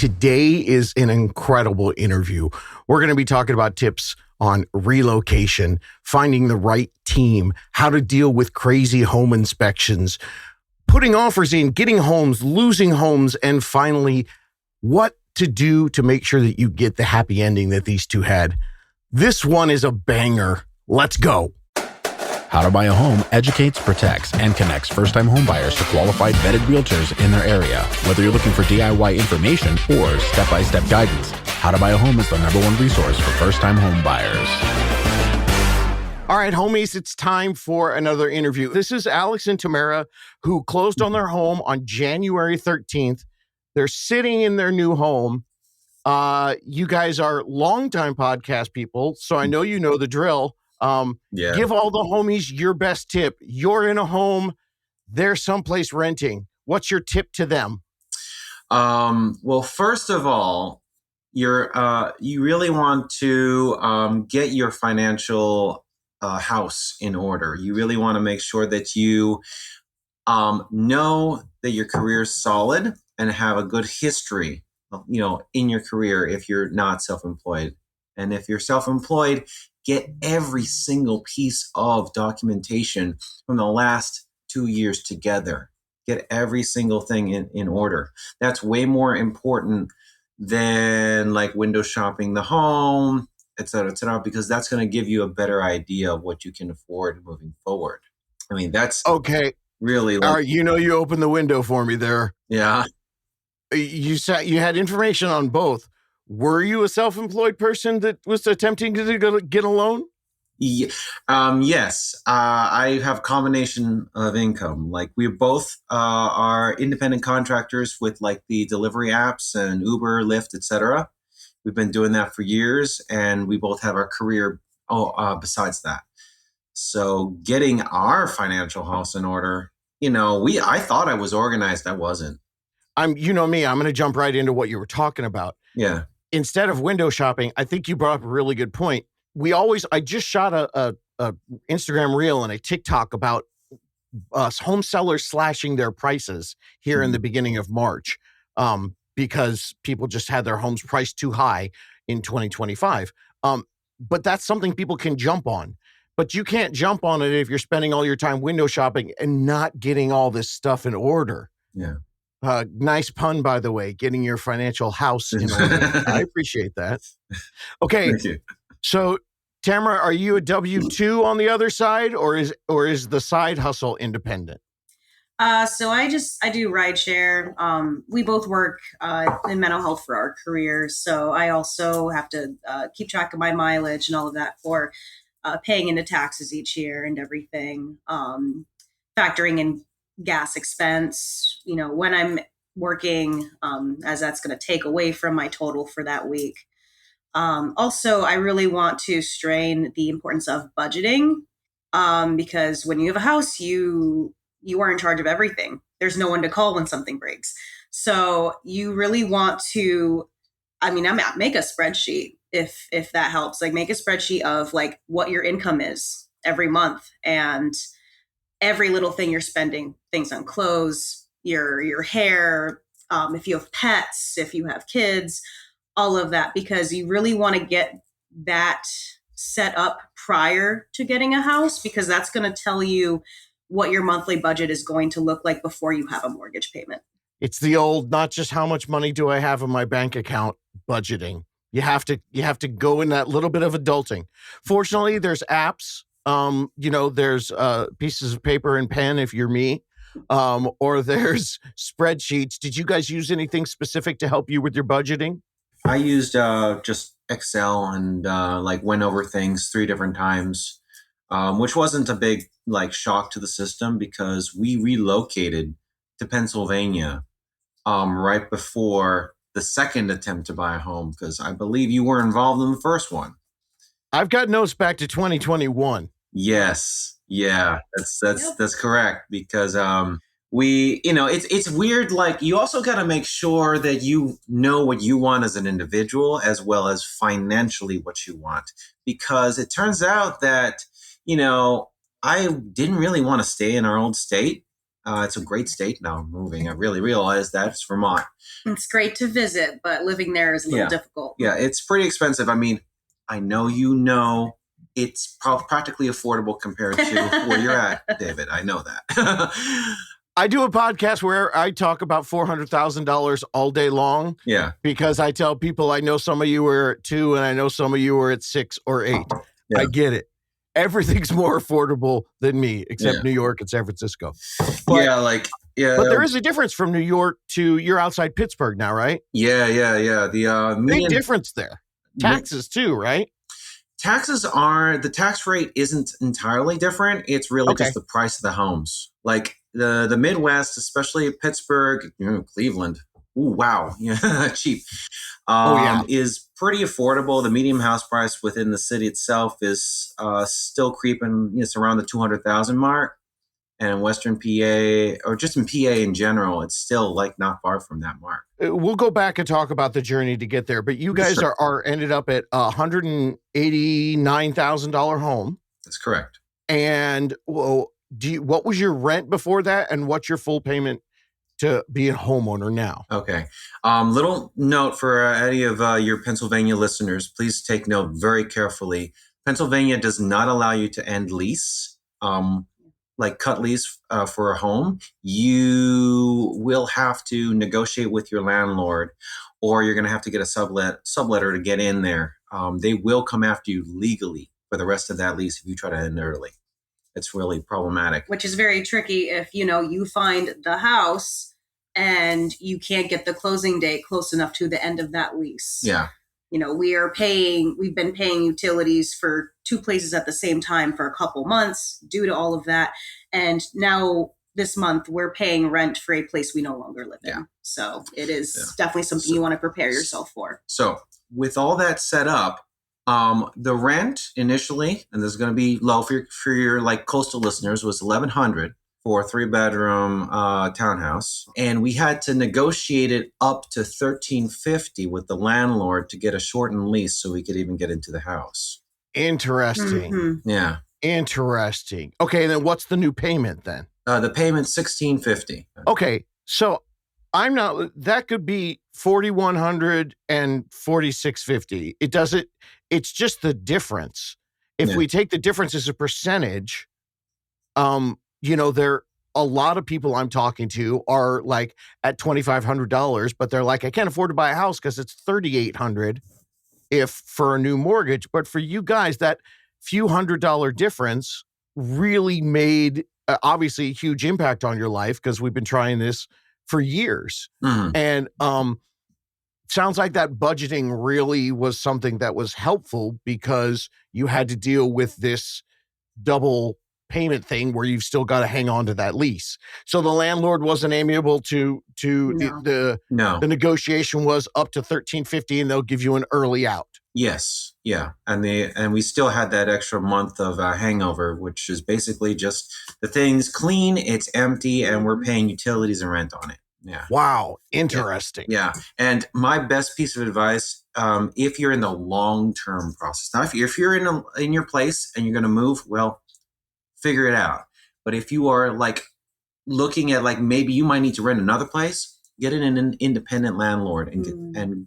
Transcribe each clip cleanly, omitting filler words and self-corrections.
today is an incredible interview. We're going to be talking about tips on relocation, finding the right team, how to deal with crazy home inspections, putting offers in, getting homes, losing homes, and finally, what to do to make sure that you get the happy ending that these two had. This one is a banger. Let's go. How to Buy a Home educates, protects, and connects first-time homebuyers to qualified vetted realtors in their area. Whether you're looking for DIY information or step-by-step guidance, How to Buy a Home is the #1 resource for first-time homebuyers. All right, homies, it's time for another interview. This is Alex and Tamara, who closed on their home on January 13th. They're sitting in their new home. You guys are longtime podcast people, so I know you know the drill. Give all the homies your best tip. You're in a home, they're someplace renting. What's your tip to them? Well, first of all, you really want to get your financial house in order. You really want to make sure that you know that your career is solid and have a good history, in your career if you're not self-employed. And if you're self-employed, get every single piece of documentation from the last 2 years together. Get every single thing in order. That's way more important than like window shopping the home, et cetera, because that's going to give you a better idea of what you can afford moving forward. I mean, that's okay. Really. All right, you opened the window for me there. Yeah. You said you had information on both. Were you a self-employed person that was attempting to get a loan? Yes. I have a combination of income. Like we both are independent contractors with like the delivery apps and Uber, Lyft, etc. We've been doing that for years, and we both have our career besides that. So getting our financial house in order, I thought I was organized. I wasn't. You know me, I'm going to jump right into what you were talking about. Yeah. Instead of window shopping, I think you brought up a really good point. I just shot a Instagram reel and a TikTok about home sellers slashing their prices here in the beginning of March because people just had their homes priced too high in 2025. But that's something people can jump on. But you can't jump on it if you're spending all your time window shopping and not getting all this stuff in order. Yeah. Nice pun, by the way, getting your financial house in order. I appreciate that. Okay. Thank you. So, Tamara, are you a W-2 on the other side, or is the side hustle independent? So I do rideshare. We both work in mental health for our careers. So I also have to keep track of my mileage and all of that for paying into taxes each year and everything, factoring in gas expense, when I'm working, as that's going to take away from my total for that week. Also, I really want to strain the importance of budgeting, because when you have a house, you are in charge of everything. There's no one to call when something breaks. So you really want to, make a spreadsheet if that helps. Like make a spreadsheet of like what your income is every month and every little thing you're spending, things on clothes, your hair, if you have pets, if you have kids, all of that, because you really want to get that set up prior to getting a house, because that's going to tell you what your monthly budget is going to look like before you have a mortgage payment. It's the old, not just how much money do I have in my bank account budgeting. You have to go in that little bit of adulting. Fortunately, there's apps. There's pieces of paper and pen if you're me, or there's spreadsheets. Did you guys use anything specific to help you with your budgeting? I used just Excel and went over things 3 different times, which wasn't a big shock to the system because we relocated to Pennsylvania right before the second attempt to buy a home, because I believe you were involved in the first one. I've got notes back to 2021. Yes. Yeah, that's correct, because it's weird. Like you also got to make sure that you know what you want as an individual as well as financially what you want, because it turns out that, I didn't really want to stay in our old state. It's a great state now. Moving, I really realized that it's Vermont. It's great to visit, but living there is a little difficult. Yeah, it's pretty expensive. I mean, I know it's practically affordable compared to where you're at, David. I know that. I do a podcast where I talk about $400,000 all day long. Yeah. Because I tell people I know some of you were at 2 and I know some of you were at 6 or 8. Yeah. I get it. Everything's more affordable than me, except New York and San Francisco. But, but there is a difference from New York to you're outside Pittsburgh now, right? Yeah. The big difference there. Taxes too, right? The tax rate isn't entirely different. It's really just the price of the homes. Like the Midwest, especially Pittsburgh, Cleveland. Ooh, wow. Yeah, cheap. Is pretty affordable. The median house price within the city itself is still creeping. It's around the 200,000 mark. And in Western PA, or just in PA in general, it's still like not far from that mark. We'll go back and talk about the journey to get there. But you guys are ended up at a $189,000 home. That's correct. And what was your rent before that? And what's your full payment to be a homeowner now? Okay. Little note for any of your Pennsylvania listeners, please take note very carefully. Pennsylvania does not allow you to end lease, like cut lease for a home. You will have to negotiate with your landlord, or you're going to have to get a subletter to get in there. They will come after you legally for the rest of that lease if you try to end early. It's really problematic. Which is very tricky if, you find the house and you can't get the closing date close enough to the end of that lease. Yeah. We've been paying utilities for 2 places at the same time for a couple months due to all of that. And now this month we're paying rent for a place we no longer live in. So it is definitely something you want to prepare yourself for. So with all that set up, the rent initially, and this is going to be low for your like coastal listeners, was $1,100 for a 3-bedroom townhouse, and we had to negotiate it up to $1,350 with the landlord to get a shortened lease so we could even get into the house. Interesting. Mm-hmm. Yeah. Interesting. Okay, then what's the new payment then? The payment's $1,650. Okay, so that could be $4,100 and $4,650. It's just the difference. If we take the difference as a percentage, there a lot of people I'm talking to are like at $2,500, but they're like, I can't afford to buy a house because it's $3,800 for a new mortgage. But for you guys, that few $100 difference really made obviously a huge impact on your life, because we've been trying this for years. Mm-hmm. And sounds like that budgeting really was something that was helpful, because you had to deal with this double payment thing where you've still got to hang on to that lease. So the landlord wasn't amiable to the negotiation was up to $1,350 and they'll give you an early out. Yes. Yeah. And we still had that extra month of hangover, which is basically just the thing's clean, it's empty, and we're paying utilities and rent on it. Yeah. Wow. Interesting. Yeah. And my best piece of advice, if you're in the long-term process, now if you're in your place and you're going to move, well, figure it out. But if you are like looking at like maybe you might need to rent another place, get in an independent landlord and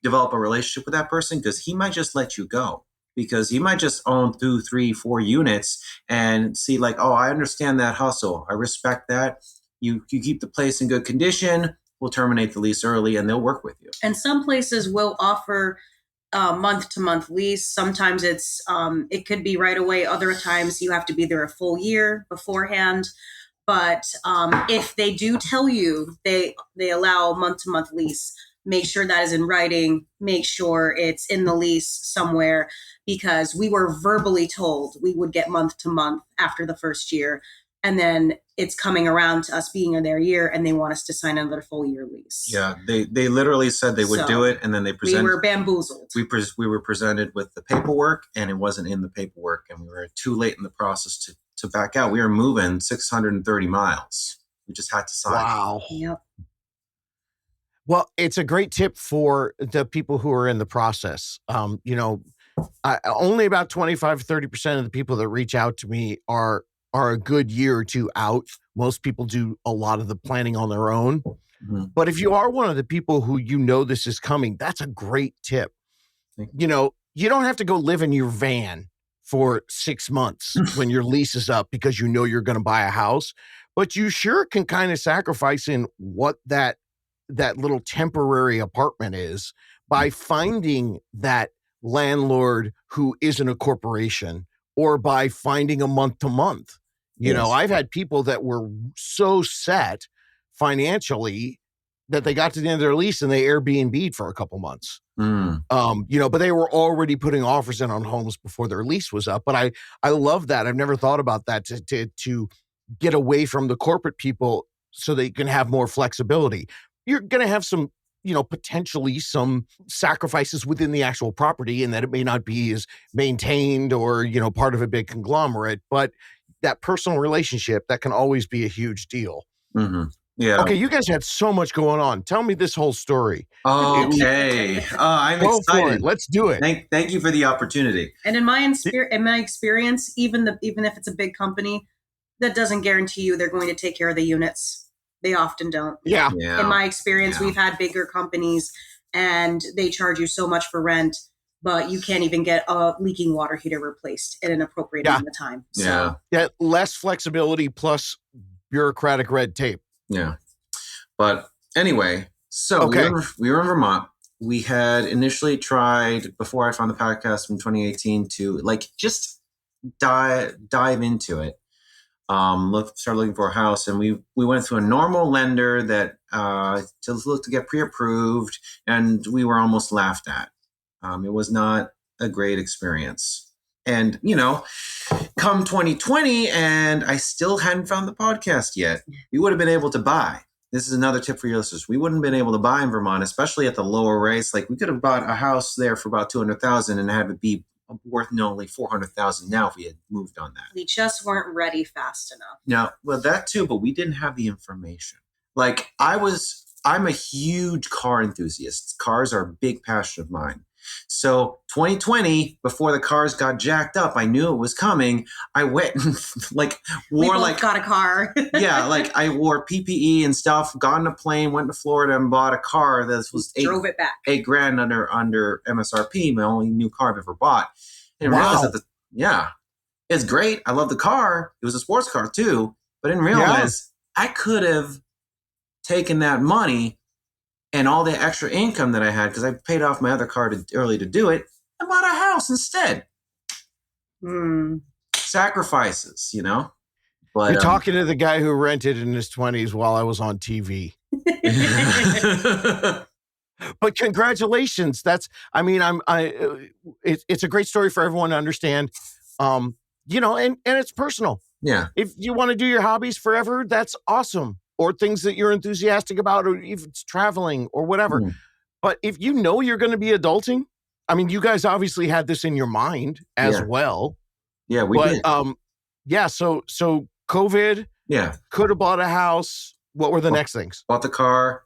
develop a relationship with that person, because he might just let you go, because he might just own 2, 3, 4 units and see like, oh, I understand that hustle. I respect that. You keep the place in good condition. We'll terminate the lease early and they'll work with you. And some places will offer month-to-month lease. Sometimes it could be right away. Other times you have to be there a full year beforehand. But if they do tell you they allow month-to-month lease, make sure that is in writing. Make sure it's in the lease somewhere, because we were verbally told we would get month-to-month after the first year. And then it's coming around to us being in their year, and they want us to sign another full year lease. Yeah, they literally said they would do it, and then they presented. We were bamboozled. We were presented with the paperwork, and it wasn't in the paperwork, and we were too late in the process to back out. We were moving 630 miles. We just had to sign. Wow. Yep. Well, it's a great tip for the people who are in the process. Only about 25, 30% of the people that reach out to me are are a good year or two out. Most people do a lot of the planning on their own. Mm-hmm. But if you are one of the people who this is coming, that's a great tip. You know, you don't have to go live in your van for 6 months when your lease is up because you're going to buy a house, but you sure can kind of sacrifice in what that little temporary apartment is by finding that landlord who isn't a corporation, or by finding a month to month. You know, I've had people that were so set financially that they got to the end of their lease and they Airbnb'd for a couple months. But they were already putting offers in on homes before their lease was up. But I love that. I've never thought about that, to get away from the corporate people so they can have more flexibility. You're going to have some, potentially some sacrifices within the actual property, and that it may not be as maintained or, part of a big conglomerate, but that personal relationship, that can always be a huge deal. Mm-hmm. Yeah. Okay, you guys had so much going on. Tell me this whole story. Okay. I'm excited. Let's do it. Thank you for the opportunity. And in my experience, even if it's a big company, that doesn't guarantee you they're going to take care of the units. They often don't. Yeah. In my experience, we've had bigger companies and they charge you so much for rent, but you can't even get a leaking water heater replaced in an appropriate amount of time. So. Yeah. Less flexibility plus bureaucratic red tape. Yeah. But anyway, so we were in Vermont. We had initially tried, before I found the podcast in 2018, to just dive into it. Started looking for a house, and we went through a normal lender that just looked to get pre-approved, and we were almost laughed at. It was not a great experience. And, come 2020, and I still hadn't found the podcast yet. We would have been able to buy. This is another tip for your listeners. We wouldn't have been able to buy in Vermont, especially at the lower rates. Like, we could have bought a house there for about $200,000 and have it be worth only $400,000 now if we had moved on that. We just weren't ready fast enough. Now, well, that too, but we didn't have the information. Like, I'm a huge car enthusiast. Cars are a big passion of mine. So 2020, before the cars got jacked up, I knew it was coming. I went and got a car. I wore PPE and stuff, got on a plane, went to Florida and bought a car that was drove it back $8,000 under MSRP, my only new car I've ever bought. And realized that it's great. I love the car. It was a sports car too, but didn't realize I could have taken that money and all the extra income that I had, because I paid off my other car early to do it, and bought a house instead. Sacrifices, But you're talking to the guy who rented in his 20s while I was on TV. But congratulations. It's a great story for everyone to understand. And it's personal. Yeah. If you want to do your hobbies forever, that's awesome. Or things that you're enthusiastic about, or if it's traveling or whatever. But if you're going to be adulting, you guys obviously had this in your mind as well. Yeah, we did. So COVID. Yeah. Could have bought a house. What were the next things? Bought the car.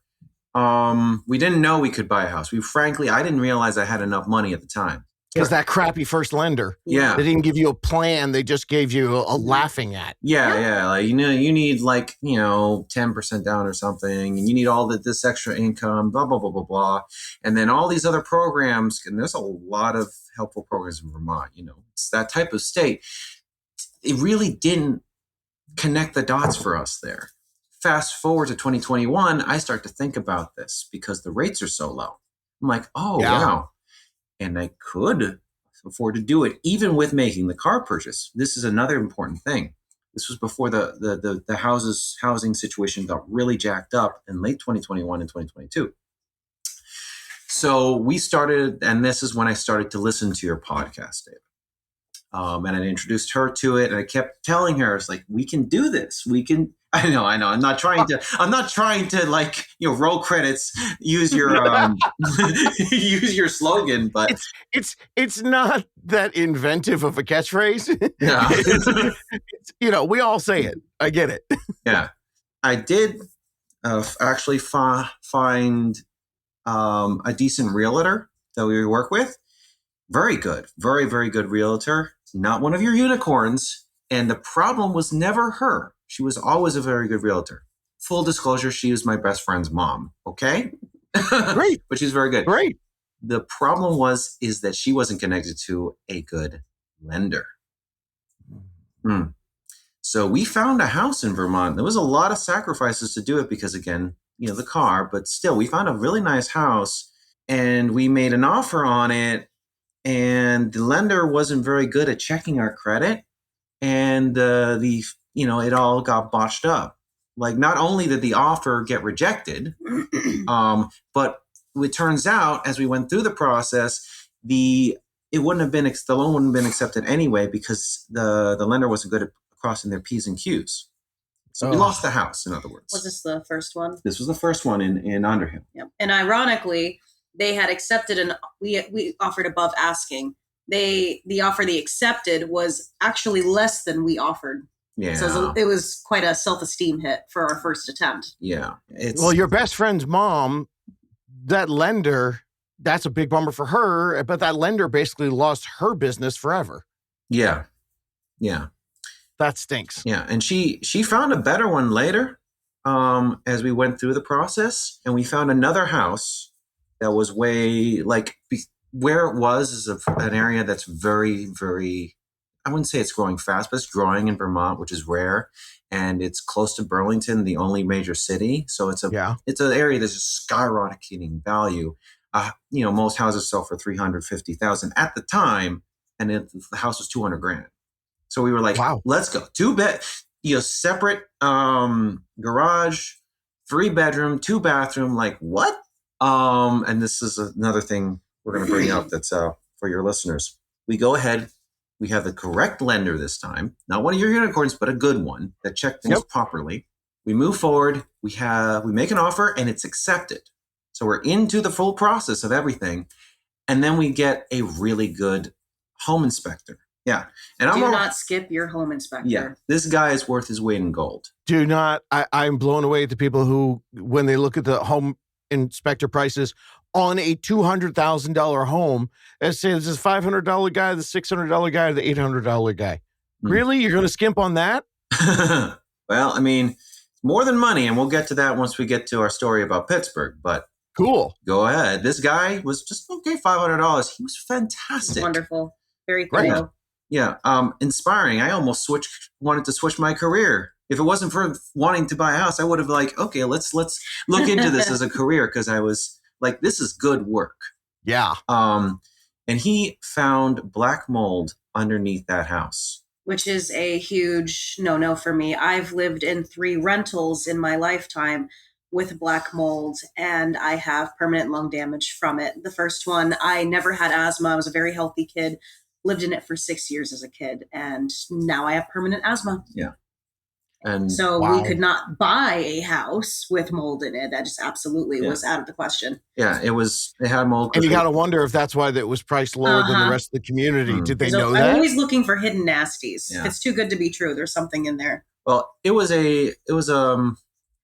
We didn't know we could buy a house. I didn't realize I had enough money at the time. Because that crappy first lender. Yeah. They didn't give you a plan. They just gave you a laughing at. Yeah. Like, you need 10% down or something. And you need all this extra income, blah, blah, blah, blah, blah. And then all these other programs. And there's a lot of helpful programs in Vermont. It's that type of state. It really didn't connect the dots for us there. Fast forward to 2021, I start to think about this because the rates are so low. I'm like, wow. And I could afford to do it, even with making the car purchase. This is another important thing. This was before the housing situation got really jacked up in late 2021 and 2022. So we started, and this is when I started to listen to your podcast, David. And I introduced her to it, and I kept telling her, it's like, we can do this. We can. I know. I'm not trying to roll credits, use your use your slogan, but it's not that inventive of a catchphrase. Yeah. We all say it. I get it. Yeah. I did actually find a decent realtor that we work with. Very good. Very, very good realtor. Not one of your unicorns. And the problem was never her. She was always a very good realtor. Full disclosure, she was my best friend's mom. Okay. Great. But she's very good. Great. The problem is that she wasn't connected to a good lender. So we found a house in Vermont. There was a lot of sacrifices to do it because, again, the car, but still, we found a really nice house and we made an offer on it. And the lender wasn't very good at checking our credit. And it all got botched up. Like, not only did the offer get rejected, but it turns out as we went through the process, the loan wouldn't have been accepted anyway because the lender wasn't good at crossing their P's and Q's. So we lost the house, in other words. Was this the first one? This was the first one in Underhill. Yep. And ironically, they had accepted we offered above asking. The offer they accepted was actually less than we offered. Yeah. So it was quite a self-esteem hit for our first attempt. Yeah. Well, your best friend's mom, that lender, that's a big bummer for her, but that lender basically lost her business forever. Yeah. Yeah. That stinks. Yeah. And she found a better one later as we went through the process. And we found another house that was way, like, where it was is an area that's very, very, I wouldn't say it's growing fast, but it's growing in Vermont, which is rare. And it's close to Burlington, the only major city. So it's an area that's just skyrocketing value. Most houses sell for $350,000 at the time, and the house was $200,000. So we were like, wow, let's go. 2-bed, separate garage, 3-bedroom, 2-bathroom. Like, what? And this is another thing we're going to bring up that's for your listeners. We go ahead. We have the correct lender this time, not one of your unicorns, but a good one that checked things properly. We move forward. We make an offer and it's accepted. So we're into the full process of everything. And then we get a really good home inspector. Yeah. And do not skip your home inspector. Yeah. This guy is worth his weight in gold. Do not. I'm blown away at the people who, when they look at the home inspector prices on a $200,000 home, and say this is $500 guy, the $600 guy, the $800 guy. Really? You're going to skimp on that? Well, I mean, more than money, and we'll get to that once we get to our story about Pittsburgh, but cool. Go ahead. This guy was just, $500. He was fantastic. Wonderful. Very cool. Yeah. Inspiring. I almost wanted to switch my career. If it wasn't for wanting to buy a house, I would have let's look into this as a career, because I was like, this is good work. Yeah. And he found black mold underneath that house, which is a huge no-no for me. I've lived in 3 rentals in my lifetime with black mold, and I have permanent lung damage from it. The first one, I never had asthma. I was a very healthy kid, lived in it for 6 years as a kid, and now I have permanent asthma. Yeah. And so we could not buy a house with mold in it. That just absolutely was out of the question. Yeah, it had mold. And you got to wonder if that's why it was priced lower than the rest of the community. Did they know that? I'm always looking for hidden nasties. Yeah. If it's too good to be true, there's something in there. Well, it was a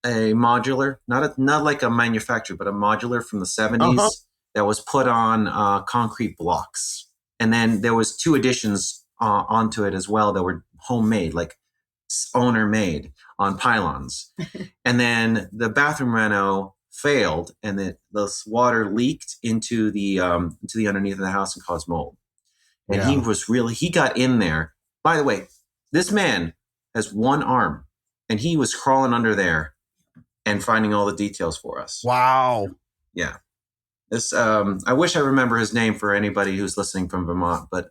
modular, not like a manufacturer, but a modular from the 70s that was put on concrete blocks. And then there was 2 additions onto it as well that were homemade, like owner made on pylons. And then the bathroom reno failed, and the water leaked into the underneath of the house and caused mold. And he got in there. By the way, this man has 1 arm, and he was crawling under there and finding all the details for us. Wow. Yeah. This I wish I remember his name for anybody who's listening from Vermont, but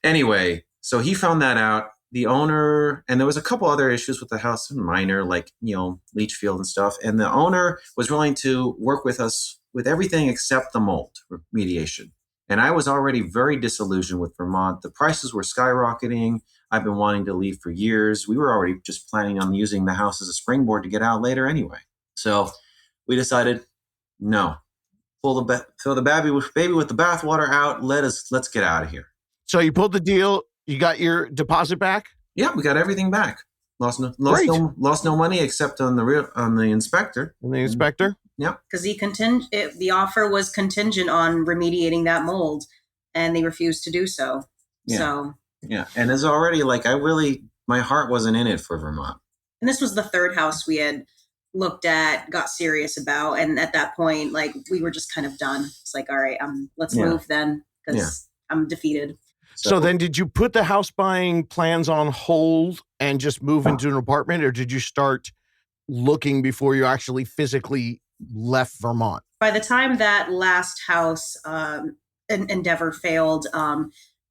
anyway, so he found that out. The owner, and there was a couple other issues with the house, minor, like, leach field and stuff. And the owner was willing to work with us with everything except the mold remediation. And I was already very disillusioned with Vermont. The prices were skyrocketing. I've been wanting to leave for years. We were already just planning on using the house as a springboard to get out later anyway. So we decided, no, throw the baby with the bathwater out. Let's get out of here. So you pulled the deal. You got your deposit back? Yeah, we got everything back. Lost no money except on the inspector. And the inspector? Yeah. Because the offer was contingent on remediating that mold, and they refused to do so. Yeah. So Yeah. And it's already like, my heart wasn't in it for Vermont. And this was the third house we had looked at, got serious about. And at that point, like, we were just kind of done. It's like, all right, let's move then, because I'm defeated. So then did you put the house buying plans on hold and just move into an apartment, or did you start looking before you actually physically left Vermont? By the time that last house endeavor failed,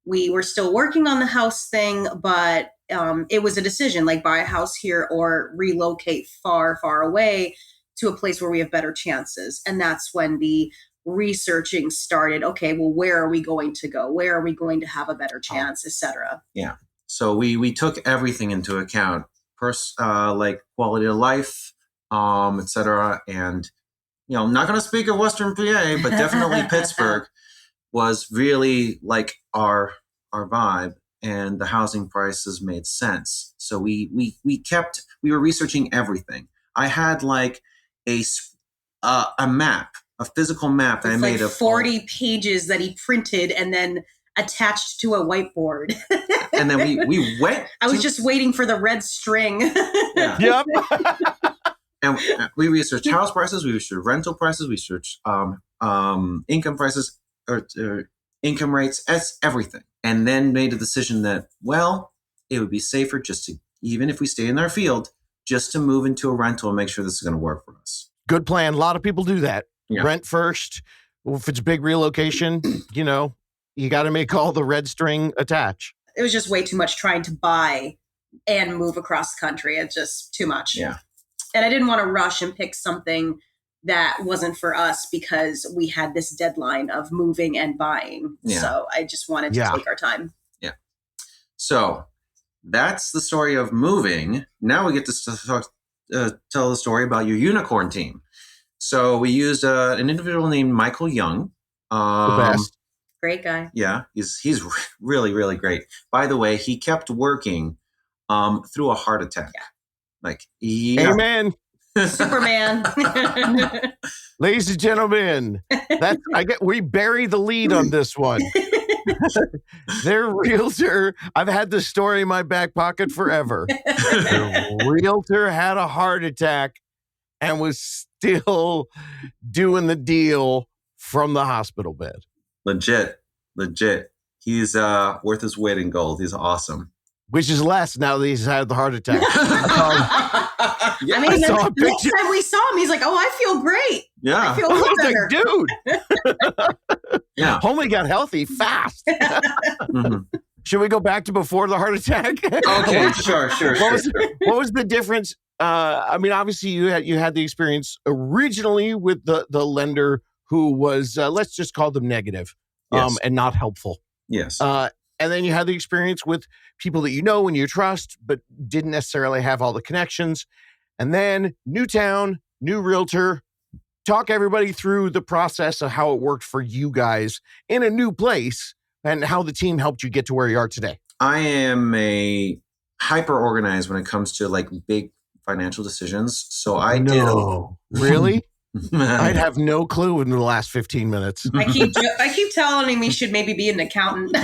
we were still working on the house thing, but it was a decision, like, buy a house here or relocate far, far away to a place where we have better chances. And that's when the researching started. Okay, well, where are we going to go? Where are we going to have a better chance, etc.? Yeah. So we took everything into account, like quality of life, etc. And, I'm not going to speak of Western PA, but definitely Pittsburgh was really like our vibe, and the housing prices made sense. So we were researching everything. I had like a map, a physical map that I made of 40 pages that he printed and then attached to a whiteboard. And then we went. I was just waiting for the red string. Yeah. Yep. And we researched house prices, we researched rental prices, we researched income prices, or income rates, everything. And then made a decision that, well, it would be safer just to, even if we stay in our field, just to move into a rental and make sure this is going to work for us. Good plan. A lot of people do that. Yeah. Rent first. Well, if it's a big relocation, you got to make all the red string attach. It was just way too much trying to buy and move across the country. It's just too much. Yeah. And I didn't want to rush and pick something that wasn't for us because we had this deadline of moving and buying. Yeah. So I just wanted to take our time. Yeah. So that's the story of moving. Now we get to tell the story about your unicorn team. So we used an individual named Michael Young. The best. Great guy. Yeah, he's really, really great. By the way, he kept working through a heart attack. Yeah. Amen. Superman. Ladies and gentlemen, we bury the lead on this one. Their realtor, I've had this story in my back pocket forever. The realtor had a heart attack and was still doing the deal from the hospital bed. Legit. He's worth his weight in gold. He's awesome. Which is less now that he's had the heart attack. I mean, the next time we saw him, he's like, "Oh, I feel great. Yeah, I feel way better." Dude. Yeah, homie got healthy fast. Mm-hmm. Should we go back to before the heart attack? Okay, sure. What was the difference? I mean, obviously you had the experience originally with the lender who was let's just call them negative, yes. And not helpful. Yes. And then you had the experience with people that you know and you trust, but didn't necessarily have all the connections. And then new town, new realtor. Talk everybody through the process of how it worked for you guys in a new place and how the team helped you get to where you are today. I am a hyper organized when it comes to like big financial decisions. So I did. Really? I'd have no clue in the last 15 minutes. I keep telling him he should maybe be an accountant.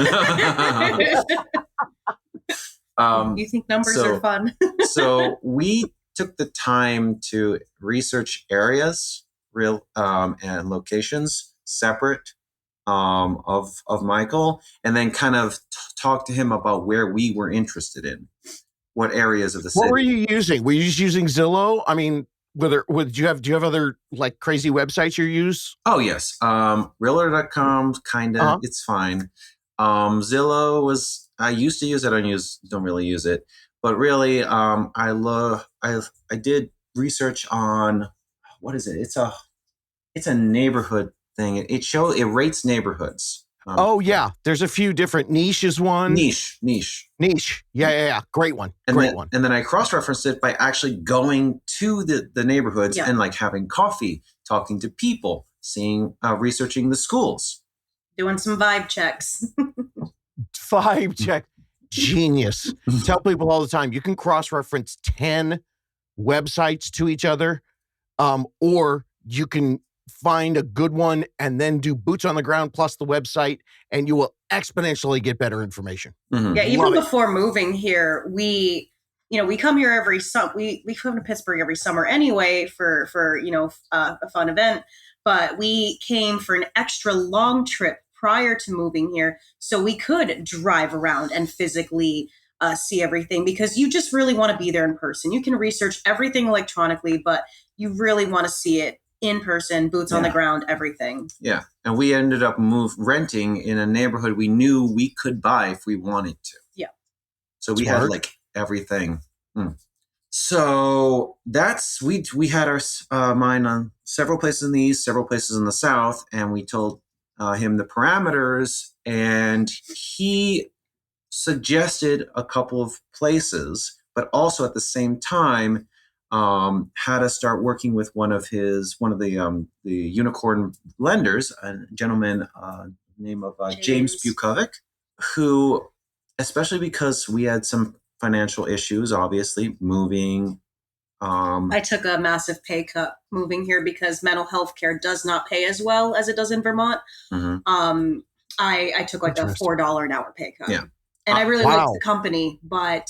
You think numbers are fun? So we took the time to research areas, and locations separate of Michael, and then kind of talk to him about where we were interested in, what areas of the city. What were you using? Were you just using Zillow? I mean, do you have other like crazy websites you use? Oh yes, realtor.com, kind of. It's fine. Zillow was, I used to use it. Don't really use it, but really, I did research on, what is it? It's a neighborhood thing. It rates neighborhoods. There's a few different niches. Niche. Yeah. Great one. One. And then I cross-referenced it by actually going to the neighborhoods and like having coffee, talking to people, researching the schools, doing some vibe checks. Vibe check. Genius. Tell people all the time, you can cross-reference 10 websites to each other, or you can find a good one and then do boots on the ground plus the website, and you will exponentially get better information. Mhm. Yeah, even Love it. before moving here, we come here every summer. We come to Pittsburgh every summer anyway for a fun event. But we came for an extra long trip prior to moving here, so we could drive around and physically see everything, because you just really want to be there in person. You can research everything electronically, but you really want to see it in person, boots on the ground, everything. Yeah. And we ended up renting in a neighborhood we knew we could buy if we wanted to. Yeah. So we Smart. had like everything. So we had our mind on several places in the east, several places in the south, and we told him the parameters, and he suggested a couple of places, but also at the same time had us start working with one of the unicorn lenders, a gentleman name of James Bukovic, who, especially because we had some financial issues, obviously moving. I took a massive pay cut moving here because mental health care does not pay as well as it does in Vermont. Mm-hmm. I took like a $4 an hour pay cut. Yeah. And I really Wow. liked the company, but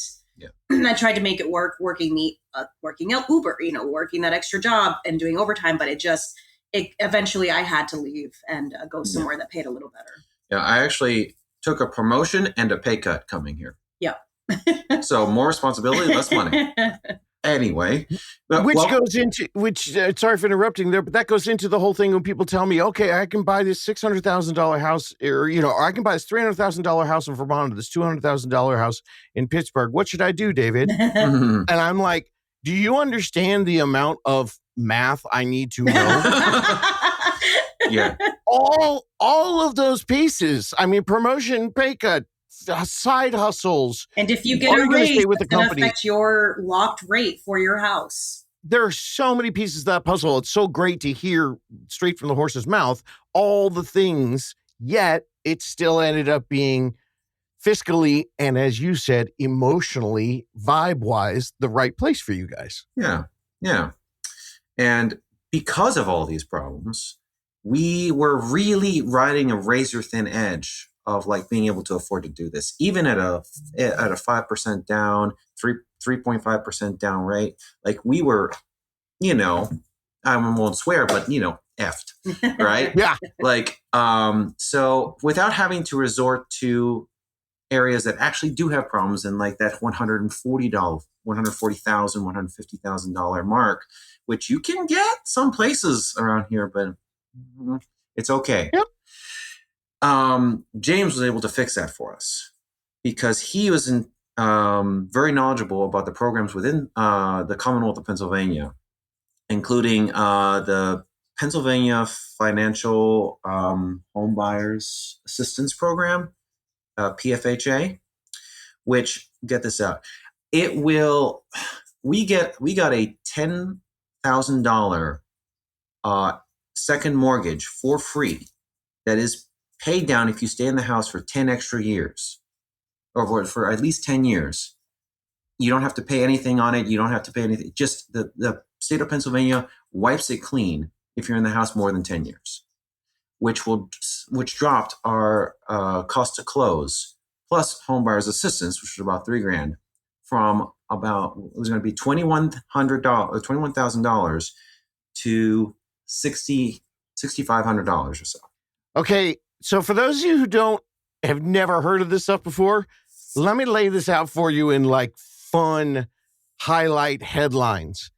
I tried to make it work, working out Uber, working that extra job and doing overtime. But eventually I had to leave and go somewhere that paid a little better. Yeah, I actually took a promotion and a pay cut coming here. Yeah. So more responsibility, less money. Anyway, sorry for interrupting there, but that goes into the whole thing when people tell me, okay, I can buy this $600,000 house, or I can buy this $300,000 house in Vermont, or this $200,000 house in Pittsburgh. What should I do, David? And I'm like, do you understand the amount of math I need to know? Yeah. All of those pieces. I mean, promotion, pay cut, side hustles. And if you get a raise, it's going to affect your locked rate for your house. There are so many pieces of that puzzle. It's so great to hear straight from the horse's mouth all the things, yet it still ended up being fiscally and, as you said, emotionally, vibe-wise, the right place for you guys. Yeah, yeah. And because of all these problems, we were really riding a razor-thin edge of like being able to afford to do this, even at a 5% down, 3.5% down rate. Like we were, I won't swear, but effed, right? Yeah. Like, so without having to resort to areas that actually do have problems and like that $140,000, $140,000, $150,000 mark, which you can get some places around here, but it's okay. Yep. James was able to fix that for us because he was very knowledgeable about the programs within the Commonwealth of Pennsylvania, including the Pennsylvania Financial Home Buyers Assistance Program, PFHA, which, get this out, we got a $10,000 second mortgage for free that is paid down if you stay in the house for 10 extra years, or for at least 10 years. You don't have to pay anything on it. You don't have to pay anything. Just the state of Pennsylvania wipes it clean if you're in the house more than 10 years, which dropped our cost to close plus home buyers assistance, which was about $3,000, from it was going to be $2,100 to $6,500 or so. Okay. So for those of you who have never heard of this stuff before, let me lay this out for you in like fun highlight headlines.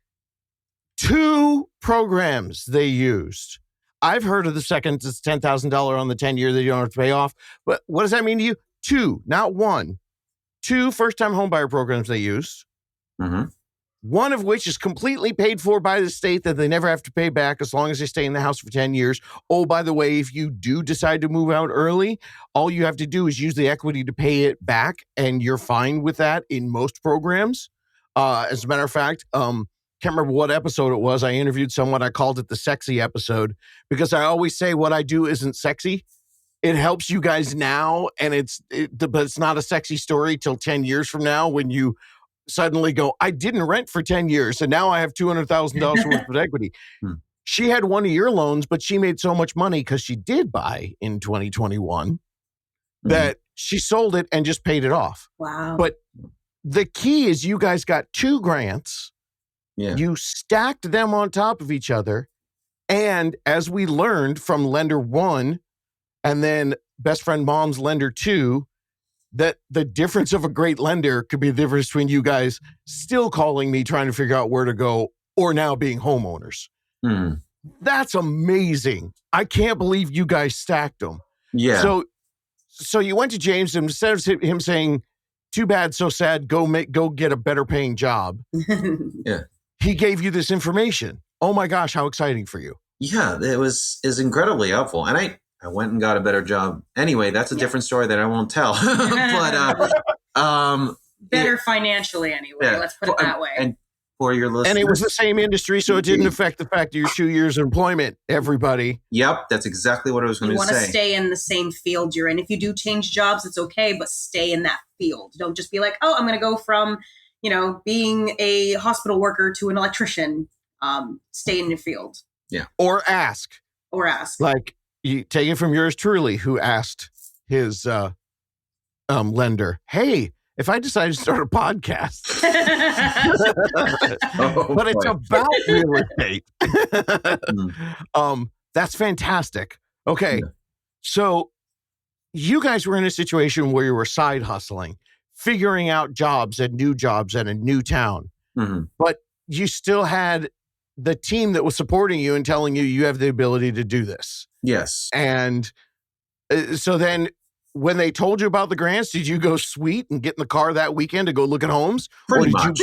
2 programs they used. I've heard of the second, it's $10,000 on the 10-year that you don't have to pay off. But what does that mean to you? 2, not 1. 2 first-time homebuyer programs they used. Mm-hmm. One of which is completely paid for by the state that they never have to pay back as long as they stay in the house for 10 years. Oh, by the way, if you do decide to move out early, all you have to do is use the equity to pay it back, and you're fine with that in most programs. As a matter of fact, can't remember what episode it was. I interviewed someone. I called it the sexy episode because I always say what I do isn't sexy. It helps you guys now, and but it's not a sexy story till 10 years from now when you suddenly go, I didn't rent for 10 years, and now I have $200,000 worth of equity. she had one of your loans, but she made so much money because she did buy in 2021 that she sold it and just paid it off. Wow. But the key is you guys got 2 grants. Yeah. You stacked them on top of each other. And as we learned from lender 1 and then best friend mom's lender 2, that the difference of a great lender could be the difference between you guys still calling me trying to figure out where to go or now being homeowners. That's amazing. I can't believe you guys stacked them. Yeah. So you went to James and instead of him saying, too bad, so sad, go get a better paying job. Yeah. He gave you this information. Oh my gosh, how exciting for you. Yeah, it was incredibly helpful. And I went and got a better job. Anyway, that's a different story that I won't tell. But better financially anyway. Yeah. Let's put it that way. And for your listeners. And it was the same industry, so it didn't affect the fact of your 2 years of employment, everybody. Yep, that's exactly what I was going to say. You want to stay in the same field you're in. If you do change jobs, it's okay, but stay in that field. Don't just be like, oh, I'm going to go from, being a hospital worker to an electrician. Stay in your field. Yeah. Or ask. Like, you take it from yours truly, who asked his lender, hey, if I decided to start a podcast, but it's about real estate. That's fantastic. Okay. Yeah. So you guys were in a situation where you were side hustling, figuring out jobs in a new town, but you still had the team that was supporting you and telling you have the ability to do this. Yes. And so then when they told you about the grants, did you go sweet and get in the car that weekend to go look at homes? Pretty much.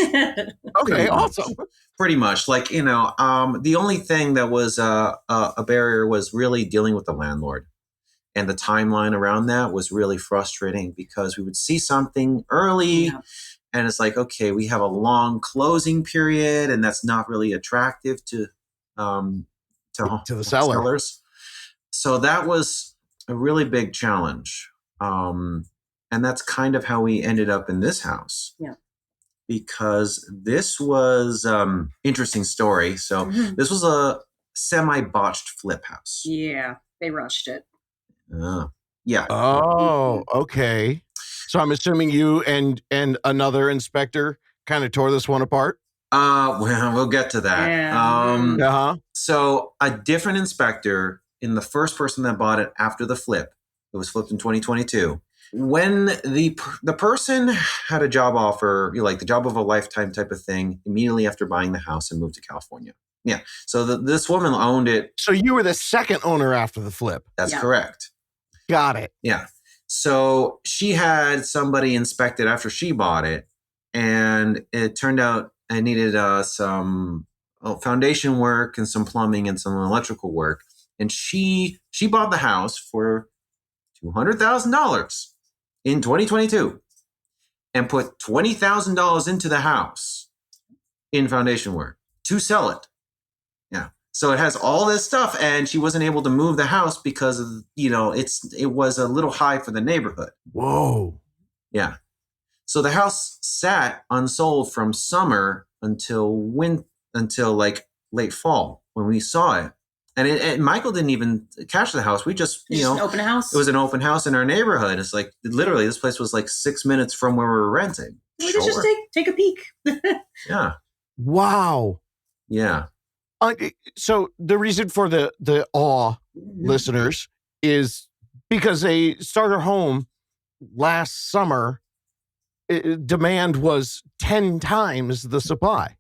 Okay, awesome. Pretty much. Like, the only thing that was a barrier was really dealing with the landlord. And the timeline around that was really frustrating because we would see something early and it's like, okay, we have a long closing period and that's not really attractive to the sellers. So that was a really big challenge. And that's kind of how we ended up in this house. Yeah. Because this was interesting story. So this was a semi-botched flip house. Yeah, they rushed it. Yeah. Oh, okay. So I'm assuming you and another inspector kind of tore this one apart? Well, we'll get to that. Yeah. So a different inspector in the first person that bought it after the flip, it was flipped in 2022. When the person had a job offer, like the job of a lifetime type of thing, immediately after buying the house and moved to California. Yeah. So this woman owned it. So you were the second owner after the flip. That's correct. Got it. Yeah. So she had somebody inspect it after she bought it. And it turned out I needed some foundation work and some plumbing and some electrical work. And she bought the house for $200,000 in 2022 and put $20,000 into the house in foundation work to sell it. Yeah. So it has all this stuff and she wasn't able to move the house because of, it was a little high for the neighborhood. Whoa. Yeah. So the house sat unsold from summer until like late fall when we saw it. And Michael didn't even cash the house. We just, an open house. It was an open house in our neighborhood. It's like literally this place was like 6 minutes from where we were renting. We could just take a peek. Yeah. Wow. Yeah. So the reason for the awe listeners is because a starter home last summer, demand was 10 times the supply.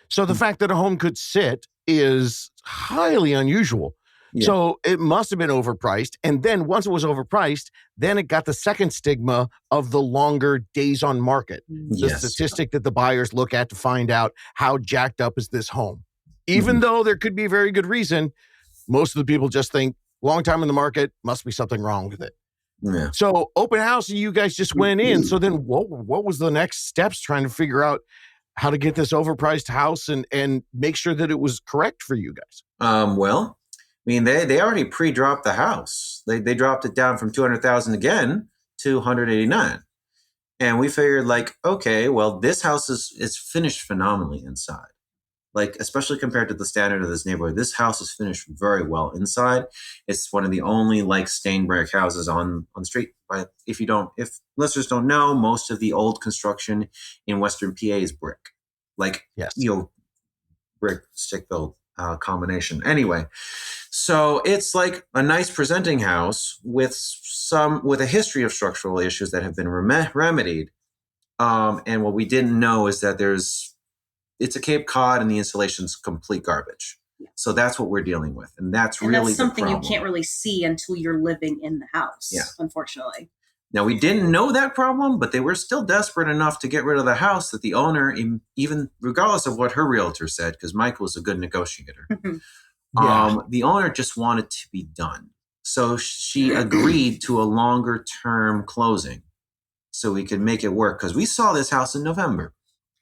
So the fact that a home could sit is highly unusual. Yeah. So it must have been overpriced. And then once it was overpriced, then it got the second stigma of the longer days on market. The statistic that the buyers look at to find out how jacked up is this home. Even though there could be a very good reason, most of the people just think long time in the market, must be something wrong with it. Yeah. So open house, and you guys just went in. So then what was the next steps trying to figure out how to get this overpriced house and make sure that it was correct for you guys? Well, I mean, they already pre-dropped the house. They dropped it down from 200,000 again to 189. And we figured like, okay, well, this house is finished phenomenally inside. like, especially compared to the standard of this neighborhood, this house is finished very well inside. It's one of the only like stained brick houses on the street. But if listeners don't know, most of the old construction in Western PA is brick, like, Yes. Brick stick built combination. Anyway, so it's like a nice presenting house with a history of structural issues that have been remedied. And what we didn't know is that it's a Cape Cod and the installation's complete garbage. Yeah. So that's what we're dealing with. And that's really something the you problem. can't really see until you're living in the house, unfortunately. Now, we didn't know that problem, but they were still desperate enough to get rid of the house that the owner, even regardless of what her realtor said, because Michael was a good negotiator, the owner just wanted to be done. So she agreed to a longer term closing so we could make it work, because we saw this house in November.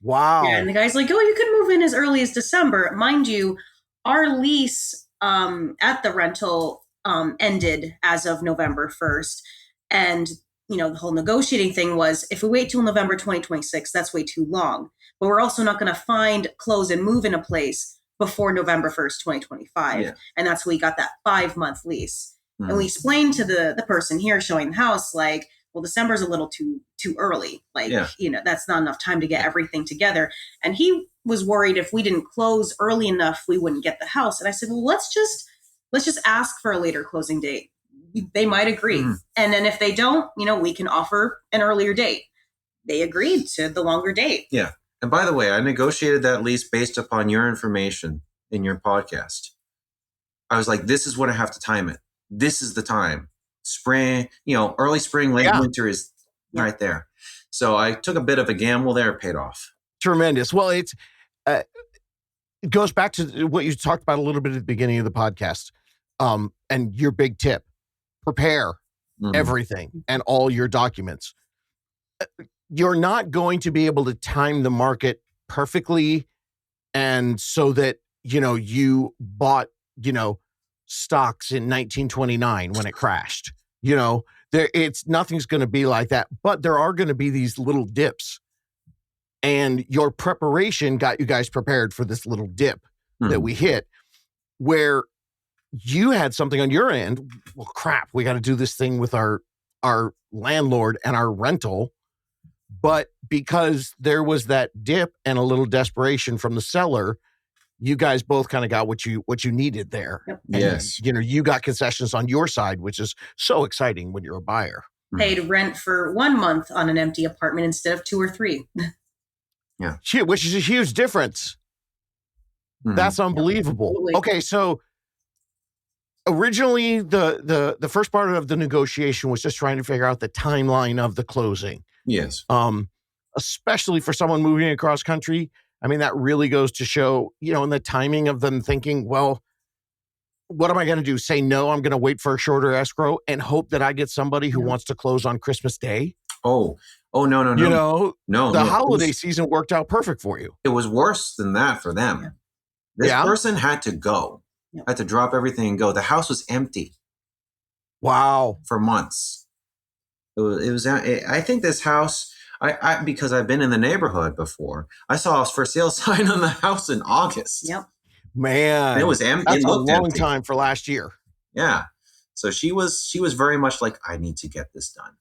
Wow. Yeah, and the guy's like, oh, you could move in as early as December. Mind you, our lease at the rental ended as of November 1st. And, the whole negotiating thing was, if we wait till November 2026, that's way too long. But we're also not going to close and move in a place before November 1st, 2025. Yeah. And that's where we got that 5-month lease. Mm. And we explained to the person here showing the house, like, well, December's a little too early. Like, that's not enough time to get everything together. And he was worried if we didn't close early enough, we wouldn't get the house. And I said, well, let's just ask for a later closing date. They might agree. Mm. And then if they don't, we can offer an earlier date. They agreed to the longer date. Yeah. And by the way, I negotiated that lease based upon your information in your podcast. I was like, this is what I have to time it. This is the time. Spring, early spring, late winter is right there. So I took a bit of a gamble there, it paid off. Tremendous. Well, it goes back to what you talked about a little bit at the beginning of the podcast. And your big tip, prepare everything and all your documents. You're not going to be able to time the market perfectly. And so that, you bought, stocks in 1929 when it crashed. Nothing's going to be like that, but there are going to be these little dips, and your preparation got you guys prepared for this little dip that we hit, where you had something on your end. Well, crap, we got to do this thing with our landlord and our rental. But because there was that dip and a little desperation from the seller, you guys both kind of got what you needed there. Yep. And, yes. You got concessions on your side, which is so exciting when you're a buyer. Paid rent for 1 month on an empty apartment instead of 2 or 3. Yeah. Which is a huge difference. That's unbelievable. Yeah, okay. So originally the first part of the negotiation was just trying to figure out the timeline of the closing. Yes. Especially for someone moving across country. I mean, that really goes to show, in the timing of them thinking, well, what am I going to do? Say no, I'm going to wait for a shorter escrow and hope that I get somebody who wants to close on Christmas Day. Oh, no. The holiday season worked out perfect for you. It was worse than that for them. Yeah. This person had to go, had to drop everything and go. The house was empty. Wow. For months. I think this house, I because I've been in the neighborhood before, I saw a for sale sign on the house in August. Yep. Man. It was empty. That's a long time for last year. Yeah. So she was very much like, I need to get this done.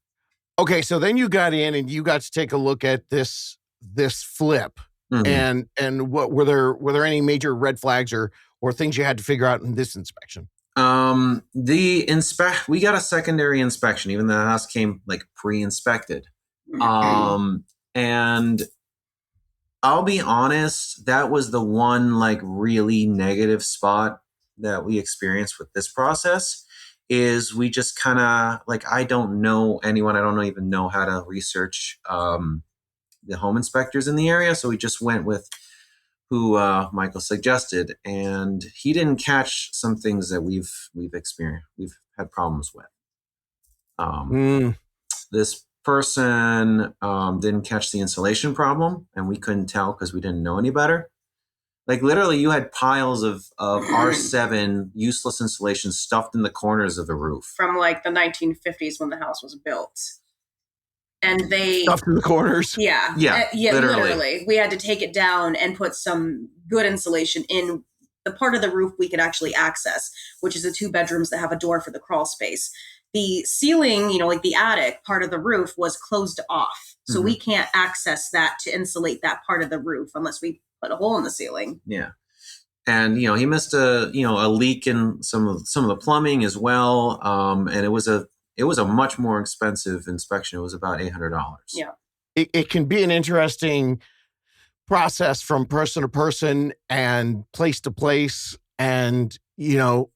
Okay, so then you got in and you got to take a look at this flip. And what were there any major red flags or things you had to figure out in this inspection? We got a secondary inspection, even though the house came like pre-inspected. And I'll be honest, that was the one like really negative spot that we experienced with this process. Is we just kind of like, I don't know anyone. I don't even know how to research the home inspectors in the area. So we just went with who Michael suggested, and he didn't catch some things that we've experienced. We've had problems with. This person didn't catch the insulation problem, and we couldn't tell because we didn't know any better. Like literally, you had piles of R7 useless insulation stuffed in the corners of the roof from like the 1950s when the house was built. and they Stuff to the corners. Yeah, literally. We had to take it down and put some good insulation in the part of the roof we could actually access, which is the 2 bedrooms that have a door for the crawl space. The ceiling, like the attic part of the roof was closed off. So we can't access that to insulate that part of the roof unless we put a hole in the ceiling. Yeah. And, he missed a leak in some of the plumbing as well. And it was a much more expensive inspection. It was about $800. Yeah. It can be an interesting process from person to person and place to place. And, you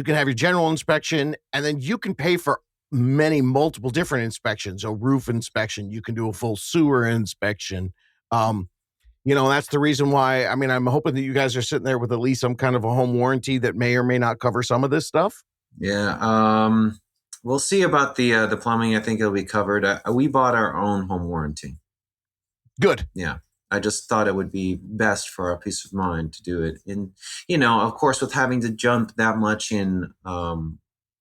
can have your general inspection, and then you can pay for multiple different inspections. A roof inspection, you can do a full sewer inspection. That's the reason why, I'm hoping that you guys are sitting there with at least some kind of a home warranty that may or may not cover some of this stuff. Yeah. We'll see about the plumbing. I think it'll be covered. We bought our own home warranty. Good. Yeah. I just thought it would be best for our peace of mind to do it. And, of course, with having to jump that much in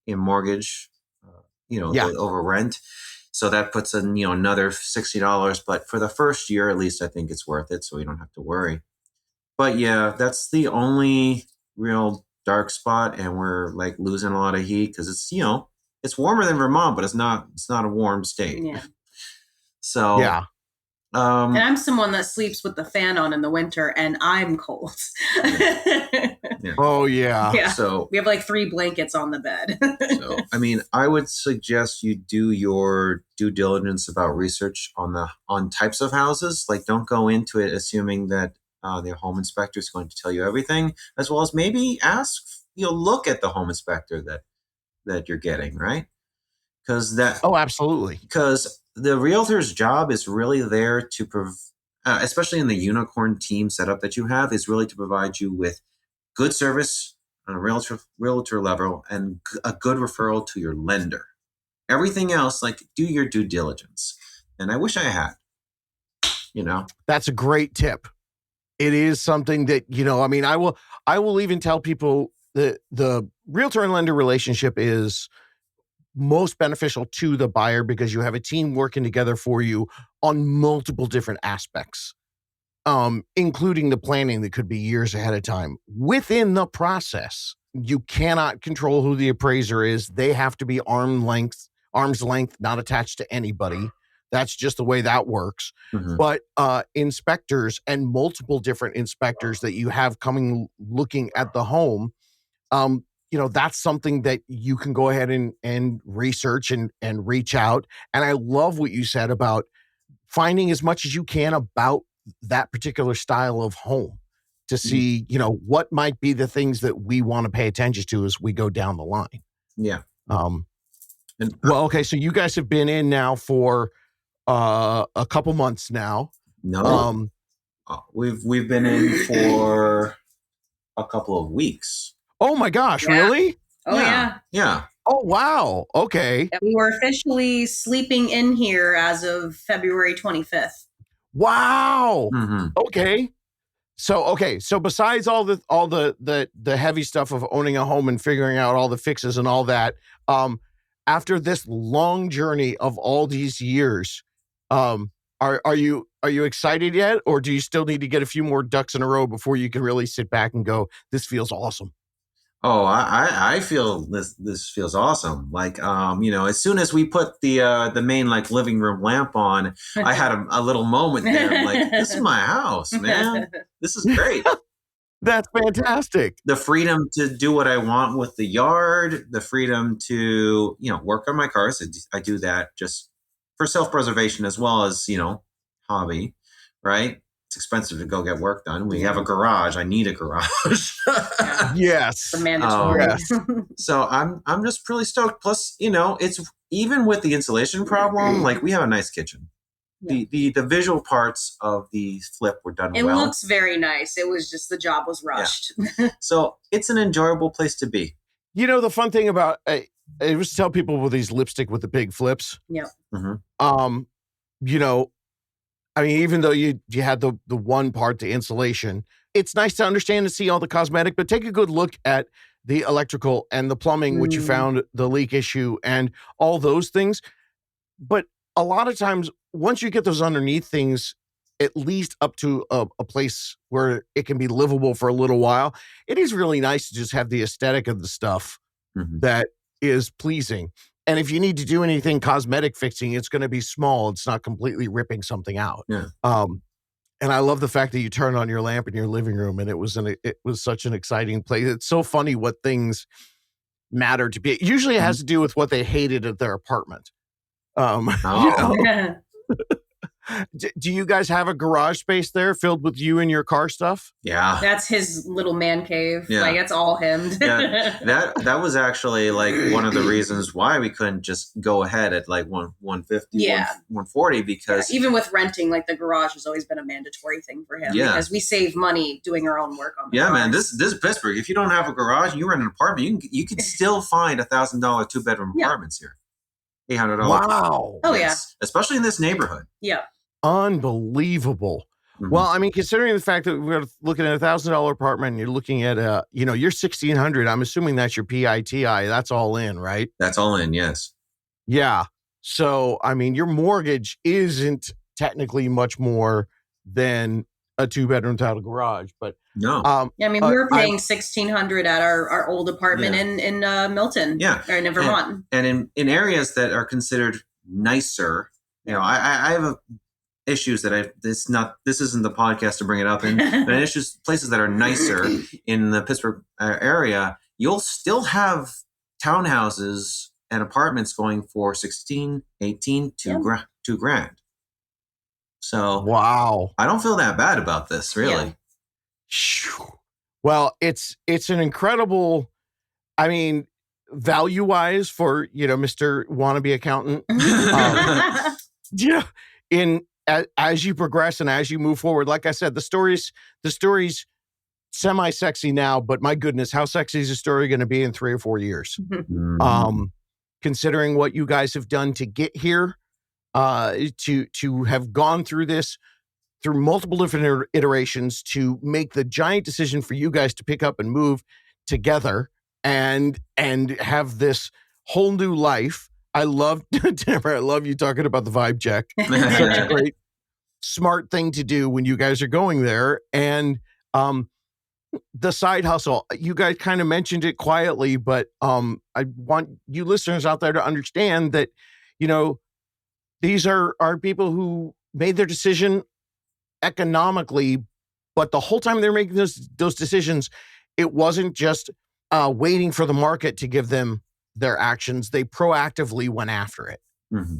mortgage, over rent. So that puts in, another $60. But for the first year, at least, I think it's worth it. So we don't have to worry. But yeah, that's the only real dark spot. And we're like losing a lot of heat because it's, it's warmer than Vermont, but it's not a warm state. Yeah. So yeah. And I'm someone that sleeps with the fan on in the winter, and I'm cold. Yeah. Oh, yeah. Yeah. So we have like 3 blankets on the bed. So, I would suggest you do your due diligence about research on types of houses. Like, don't go into it assuming that their home inspector is going to tell you everything, as well as maybe look at the home inspector that you're getting, right? Oh, absolutely. Because the realtor's job is really there to especially in the unicorn team setup that you have, is really to provide you with good service on a realtor level and a good referral to your lender. Everything else, do your due diligence. And I wish I had, That's a great tip. It is something that, I will even tell people that the realtor and lender relationship is most beneficial to the buyer because you have a team working together for you on multiple different aspects, including the planning that could be years ahead of time. Within the process, you cannot control who the appraiser is. They have to be arm's length, not attached to anybody. That's just the way that works. Mm-hmm. But inspectors and multiple different inspectors that you have coming looking at the home, that's something that you can go ahead and research and reach out. And I love what you said about finding as much as you can about that particular style of home to see, what might be the things that we want to pay attention to as we go down the line. Yeah. Okay. So you guys have been in now for a couple months now. No. We've been in for a couple of weeks. Oh my gosh, yeah. Really? Oh yeah. Yeah. Oh wow. Okay. We were officially sleeping in here as of February 25th. Wow. Mm-hmm. Okay. So besides all the heavy stuff of owning a home and figuring out all the fixes and all that, after this long journey of all these years, are you excited yet, or do you still need to get a few more ducks in a row before you can really sit back and go, this feels awesome? Oh, I feel this feels awesome. As soon as we put the main living room lamp on, I had a little moment there. I'm like, this is my house, man. This is great. That's fantastic. The freedom to do what I want with the yard, the freedom to, work on my cars. I do that just for self-preservation as well as, hobby, right? It's expensive to go get work done. We have a garage. I need a garage. Yes. The mandatory. Yes. So I'm just really stoked. Plus, it's even with the insulation problem, we have a nice kitchen. Yeah. The visual parts of the flip were done well. It looks very nice. It was just the job was rushed. Yeah. So it's an enjoyable place to be. The fun thing about I was tell people with these lipstick with the big flips. Yeah. Mm-hmm. Even though you had the one part, the insulation, it's nice to understand and see all the cosmetic, but take a good look at the electrical and the plumbing, which you found the leak issue and all those things. But a lot of times, once you get those underneath things, at least up to a place where it can be livable for a little while, it is really nice to just have the aesthetic of the stuff that is pleasing. And if you need to do anything cosmetic fixing, it's going to be small. It's not completely ripping something out. Yeah. And I love the fact that you turn on your lamp in your living room, and it was such an exciting place. It's so funny what things matter to be. Usually, it has to do with what they hated at their apartment. Do you guys have a garage space there filled with you and your car stuff? Yeah. That's his little man cave. Yeah. Like, it's all him. Yeah, that was actually like one of the reasons why we couldn't just go ahead at like 150, 140, because even with renting, like the garage has always been a mandatory thing for him because we save money doing our own work on the cars. Man, this is Pittsburgh. If you don't have a garage and you rent an apartment, you could still find $1,000 2-bedroom apartments here. $800. Wow. Oh, yeah. Especially in this neighborhood. Yeah. Unbelievable. Well, I mean, considering the fact that we're looking at $1,000 apartment and you're looking at you're 1,600. I'm assuming that's your PITI. That's all in, right? That's all in. Yes. Yeah. So, I mean, your mortgage isn't technically much more than a 2-bedroom without a garage, but no. I mean, we were paying $1,600 at our old apartment in Milton, or in Vermont, and in areas that are considered nicer. I have issues that this isn't the podcast to bring it up in, but issues places that are nicer in the Pittsburgh area, you'll still have townhouses and apartments going for 16, 18, $2,000. So wow, I don't feel that bad about this, really. Yeah. Well, it's an incredible, I mean, value-wise for, Mr. Wannabe Accountant. As you progress and as you move forward, like I said, the story's semi-sexy now, but my goodness, how sexy is the story going to be in 3 or 4 years? Considering what you guys have done to get here, to have gone through this, through multiple different iterations, to make the giant decision for you guys to pick up and move together and have this whole new life. I love, Tamara, I love you talking about the vibe check. Such a great, smart thing to do when you guys are going there. And the side hustle, you guys kind of mentioned it quietly, but I want you listeners out there to understand that, these are people who made their decision economically, but the whole time they're making those decisions, it wasn't just waiting for the market to give them their actions. They proactively went after it.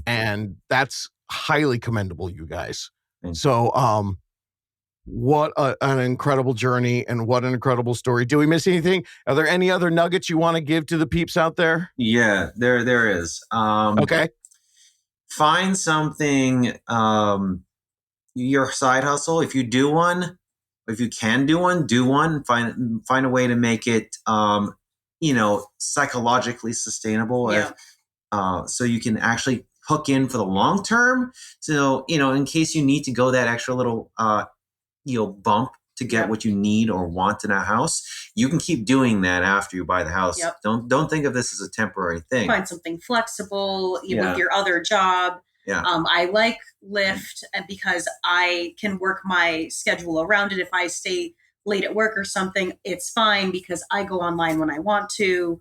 And that's highly commendable, you guys. So what an incredible journey and what an incredible story. Do we miss anything? Are there any other nuggets you want to give to the peeps out there? Yeah, there is. Okay. Find something, your side hustle. If you do one, if you can do one, find a way to make it, psychologically sustainable. Yeah. So you can actually hook in for the long term. So, in case you need to go that extra little, bump to get what you need or want in a house, you can keep doing that after you buy the house. Yep. Don't think of this as a temporary thing. Find something flexible with your other job. Yeah. I like Lyft because I can work my schedule around it. If I stay late at work or something, it's fine because I go online when I want to.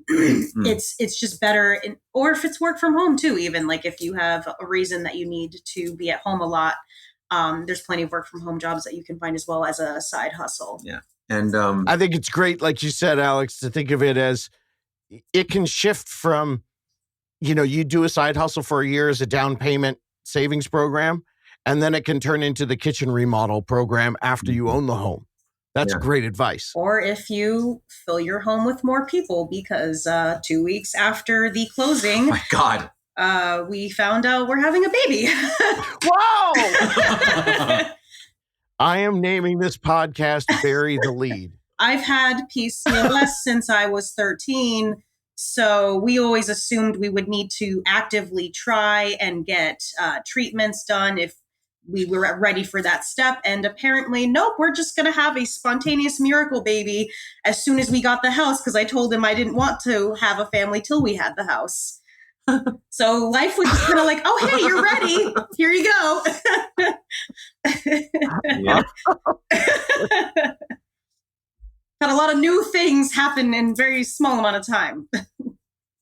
It's just better. Or if it's work from home too, even like if you have a reason that you need to be at home a lot, there's plenty of work from home jobs that you can find as well as a side hustle. Yeah. And I think it's great, like you said, Alex, to think of it as it can shift from, you do a side hustle for a year as a down payment savings program, and then it can turn into the kitchen remodel program after you own the home. That's great advice. Or if you fill your home with more people, because 2 weeks after the closing, my God, we found out we're having a baby. Wow! I am naming this podcast Bury the Lead. I've had PCOS since I was 13. So we always assumed we would need to actively try and get treatments done if we were ready for that step. And apparently, nope, we're just going to have a spontaneous miracle baby as soon as we got the house, because I told him I didn't want to have a family till we had the house. So life was just kind of like, oh, hey, you're ready. Here you go. Yeah. Had a lot of new things happen in very small amount of time.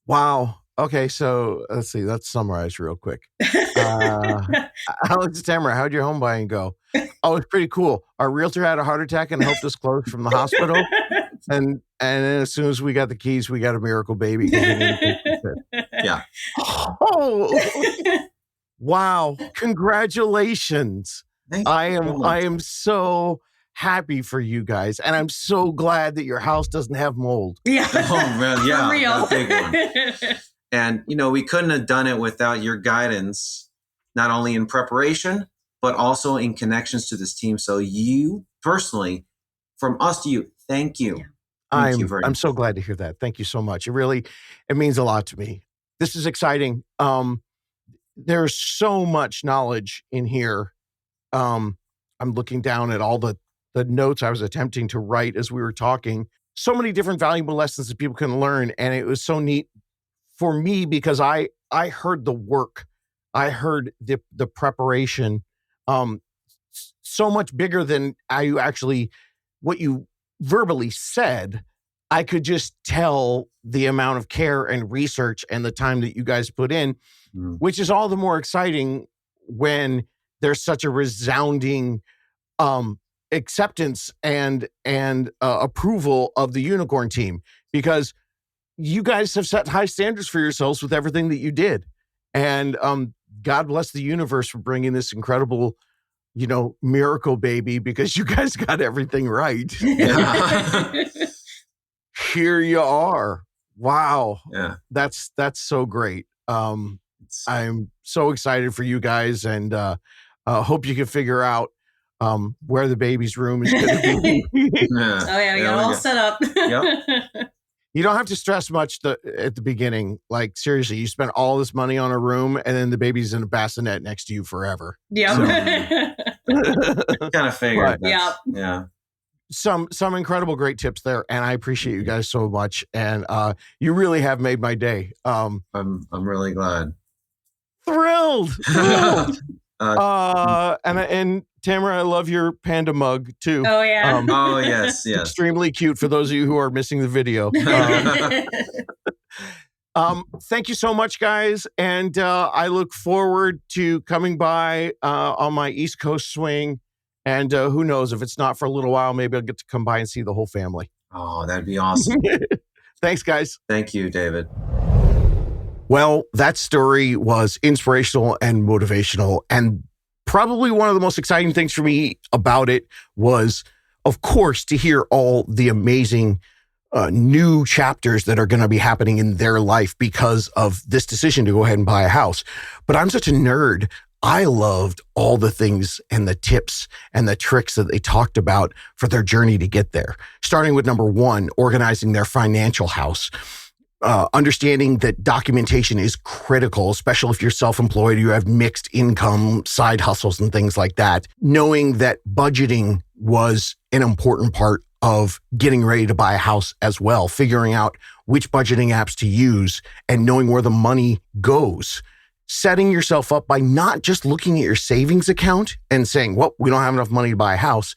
Wow. Okay, so let's see. Let's summarize real quick. Alex and Tamara, how'd your home buying go? Oh, it's pretty cool. Our realtor had a heart attack and helped us close from the hospital. And then as soon as we got the keys, we got a miracle baby. Yeah. Oh, wow. Congratulations. I am so happy for you guys. And I'm so glad that your house doesn't have mold. Yeah. Oh, man. Yeah. For real. That's a big one. And, we couldn't have done it without your guidance, not only in preparation, but also in connections to this team. So you personally, from us to you, thank you. Thank you very I'm much. so glad to hear that. Thank you so much. It means a lot to me. This is exciting. There's so much knowledge in here. I'm looking down at all the notes I was attempting to write as we were talking. So many different valuable lessons that people can learn. And it was so neat for me because I heard the work. I heard the preparation so much bigger than what you verbally said. I could just tell the amount of care and research and the time that you guys put in, which is all the more exciting when there's such a resounding acceptance and approval of the unicorn team, because you guys have set high standards for yourselves with everything that you did. And God bless the universe for bringing this incredible, miracle baby, because you guys got everything right. Yeah. Here you are. Wow. Yeah. That's so great. I'm so excited for you guys, and hope you can figure out where the baby's room is going to be. Yeah. Oh yeah, we got it all set up. Yep. You don't have to stress much at the beginning. Like, seriously, you spend all this money on a room, and then the baby's in a bassinet next to you forever. Yeah. Kind of figured. Yeah. Yeah. Some incredible great tips there, and I appreciate you guys so much. And you really have made my day. I'm really glad. Thrilled. And Tamara, I love your panda mug too. Oh yeah. Oh yes. Extremely cute for those of you who are missing the video. Thank you so much, guys. And I look forward to coming by on my East Coast swing. And who knows, if it's not for a little while, maybe I'll get to come by and see the whole family. Oh, that'd be awesome. Thanks, guys. Thank you, David. Well, that story was inspirational and motivational. And probably one of the most exciting things for me about it was, of course, to hear all the amazing new chapters that are going to be happening in their life because of this decision to go ahead and buy a house. But I'm such a nerd. I loved all the things and the tips and the tricks that they talked about for their journey to get there. Starting with number one, organizing their financial house. Understanding that documentation is critical, especially if you're self-employed, you have mixed income, side hustles and things like that. Knowing that budgeting was an important part of getting ready to buy a house as well. Figuring out which budgeting apps to use and knowing where the money goes. Setting yourself up by not just looking at your savings account and saying, well, we don't have enough money to buy a house,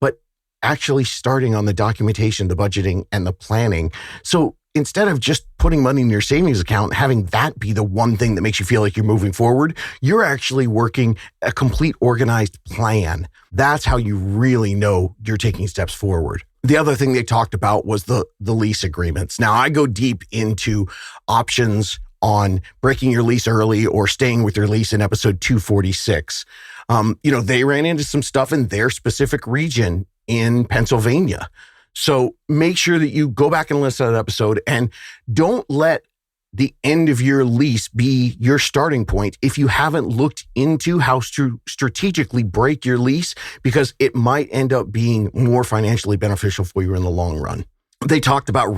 but actually starting on the documentation, the budgeting, and the planning. So instead of just putting money in your savings account, having that be the one thing that makes you feel like you're moving forward, you're actually working a complete organized plan. That's how you really know you're taking steps forward. The other thing they talked about was the lease agreements. Now, I go deep into options on breaking your lease early or staying with your lease in episode 246. They ran into some stuff in their specific region in Pennsylvania. So make sure that you go back and listen to that episode, and don't let the end of your lease be your starting point if you haven't looked into how to strategically break your lease, because it might end up being more financially beneficial for you in the long run. They talked about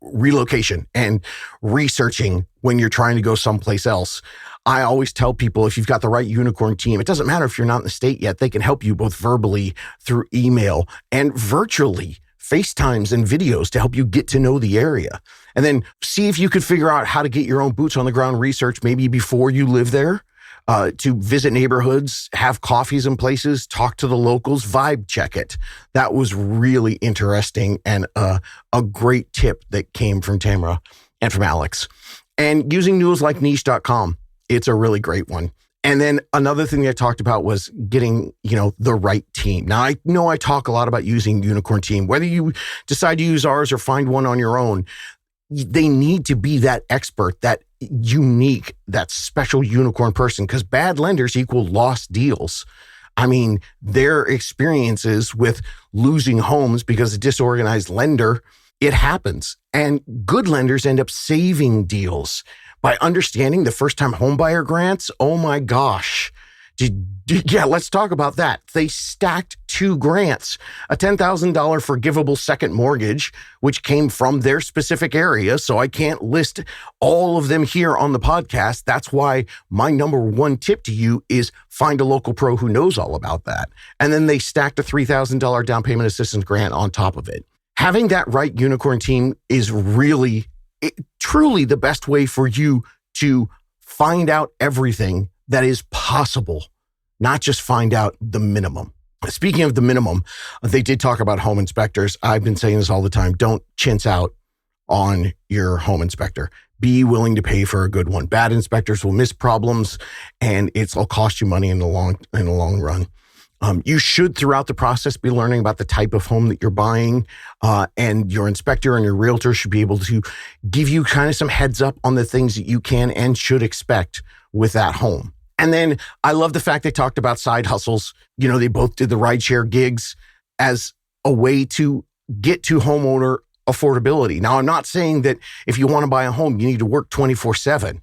relocation and researching when you're trying to go someplace else. I always tell people, if you've got the right unicorn team, it doesn't matter if you're not in the state yet, they can help you both verbally through email and virtually, FaceTimes and videos to help you get to know the area. And then see if you could figure out how to get your own boots on the ground research, maybe before you live there, to visit neighborhoods, have coffees in places, talk to the locals, vibe check it. That was really interesting and a great tip that came from Tamara and from Alex. And using tools like niche.com, it's a really great one. And then another thing that I talked about was getting, the right team. Now, I know I talk a lot about using Unicorn Team. Whether you decide to use ours or find one on your own, they need to be that expert, that unique, that special unicorn person, because bad lenders equal lost deals. I mean, their experiences with losing homes because of disorganized lender, it happens. And good lenders end up saving deals by understanding the first-time homebuyer grants. Oh my gosh. Yeah, let's talk about that. They stacked 2 grants, a $10,000 forgivable second mortgage, which came from their specific area. So I can't list all of them here on the podcast. That's why my number 1 tip to you is find a local pro who knows all about that. And then they stacked a $3,000 down payment assistance grant on top of it. Having that right unicorn team is really, truly the best way for you to find out everything that is possible, not just find out the minimum. Speaking of the minimum, they did talk about home inspectors. I've been saying this all the time. Don't chintz out on your home inspector. Be willing to pay for a good one. Bad inspectors will miss problems, and it'll cost you money in the long run. You should, throughout the process, be learning about the type of home that you're buying, and your inspector and your realtor should be able to give you kind of some heads up on the things that you can and should expect with that home. And then I love the fact they talked about side hustles. They both did the rideshare gigs as a way to get to homeowner affordability. Now, I'm not saying that if you want to buy a home, you need to work 24/7,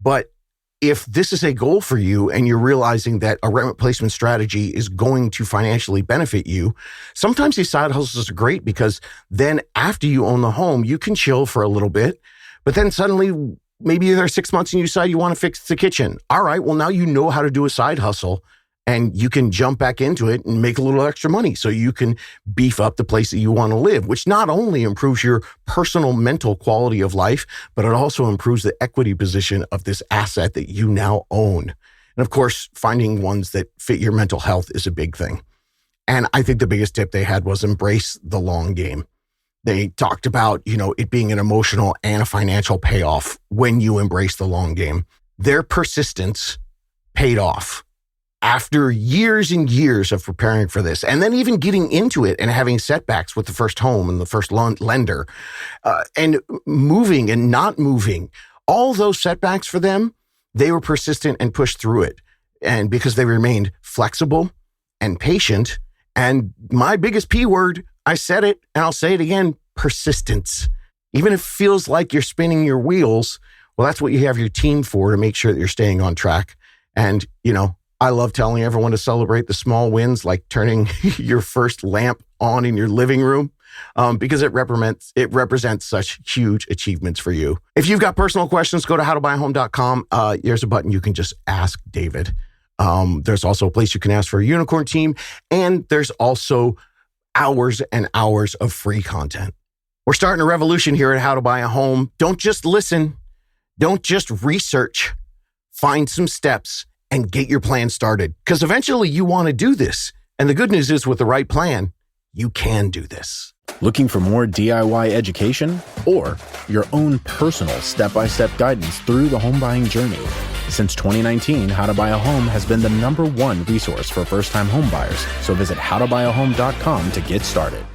but if this is a goal for you and you're realizing that a rent replacement strategy is going to financially benefit you, sometimes these side hustles are great because then after you own the home, you can chill for a little bit, but then suddenly maybe you're there 6 months and you decide you want to fix the kitchen. All right, well, now you know how to do a side hustle and you can jump back into it and make a little extra money so you can beef up the place that you want to live, which not only improves your personal mental quality of life, but it also improves the equity position of this asset that you now own. And of course, finding ones that fit your mental health is a big thing. And I think the biggest tip they had was embrace the long game. They talked about, it being an emotional and a financial payoff when you embrace the long game. Their persistence paid off after years and years of preparing for this, and then even getting into it and having setbacks with the first home and the first lender, and moving and not moving. All those setbacks for them, they were persistent and pushed through it. And because they remained flexible and patient, and my biggest P word, I said it and I'll say it again, persistence. Even if it feels like you're spinning your wheels, well, that's what you have your team for, to make sure that you're staying on track. And, I love telling everyone to celebrate the small wins, like turning your first lamp on in your living room, because it represents such huge achievements for you. If you've got personal questions, go to howtobuyahome.com. There's a button you can just ask David. There's also a place you can ask for a unicorn team, and there's also hours and hours of free content. We're starting a revolution here at How to Buy a Home. Don't just listen. Don't just research. Find some steps and get your plan started, because eventually you want to do this. And the good news is, with the right plan, you can do this. Looking for more DIY education or your own personal step-by-step guidance through the home buying journey? Since 2019, How to Buy a Home has been the #1 resource for first-time home buyers. So visit howtobuyahome.com to get started.